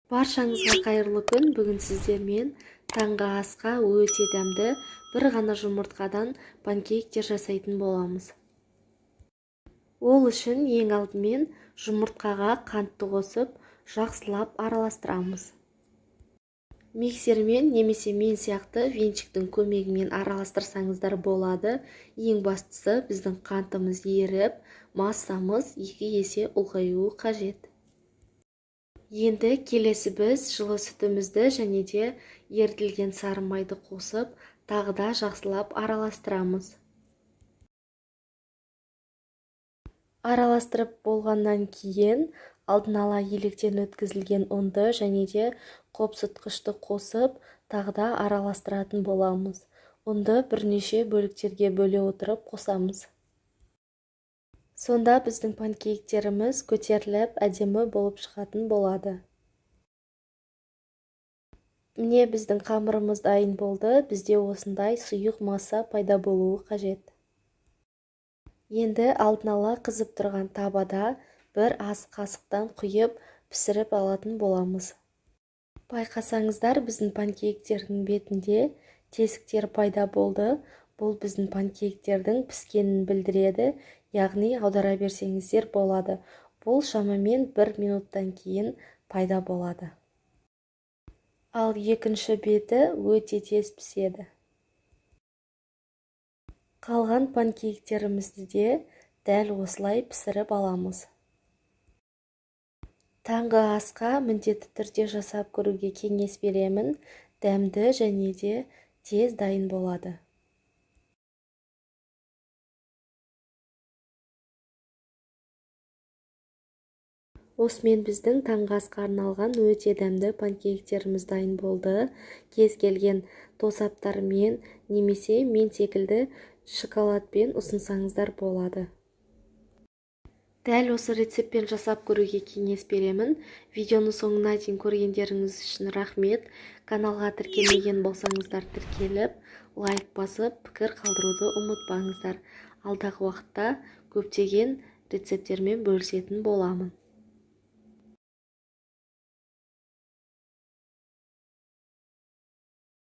Баршаңызға қайырлы күн. Бүгін сіздермен таңғы асқа өте дәмді бір ғана жұмыртқадан панкейктер жасайтын боламыз. Ол үшін ең алдымен жұмыртқаға қантты қосып, жақсылап араластырамыз. Миксермен немесе мен сияқты венчиктің көмегімен араластырсаңыздар болады. Ең бастысы біздің қантымыз еріп, массамыз 2 есе ұлғаюы қажет. Енді келесі біз жылы сүтімізді және де ерітілген сары майды қосып, тағы да жақсылап араластырамыз. Араластырып болғаннан кейін алдын ала електен өткізілген ұнды және де қопсытқышты қосып, тағы да араластыратын боламыз. Ұнды бірнеше бөліктерге бөле отырып қосамыз. Сонда біздің панкейктеріміз көтеріліп, әдемі болып шығатын болады. Міне біздің қамырымыз дайын болды. Бізде осындай сұйық масса пайда болуы қажет. Енді алдын ала қызып тұрған табада бір ас қасықтан құйып пісіріп алатын боламыз. Байқасаңыздар, біздің панкейктердің бетінде тесіктер пайда болды. Бұл біздің панкейктердің піскенін білдіреді, яғни аудара берсеңіздер болады. Бұл шамамен 1 минуттан кейін пайда болады. Ал екінші беті өте тез піседі. Қалған панкейктерімізді де дәл осылай пісіріп аламыз. Таңғы асқа міндетті түрде жасап көруге кеңес беремін. Дәмді және де тез дайын болады. Осымен біздің таңғы асқа арналған өте дәмді панкейктеріміз дайын болды. Кез келген тосаптармен немесе мен секілді шоколадпен ұсынсаңыздар болады. Дәл осы рецептпен жасап көруге кеңес беремін. Видеоны соңына дейін көргендеріңіз үшін рахмет. Каналға тіркелмеген болсаңыздар тіркеліп, лайк басып, пікір қалдыруды ұмытпаңыздар. Алдағы уақытта көптеген рецепттермен бөлісетін боламын.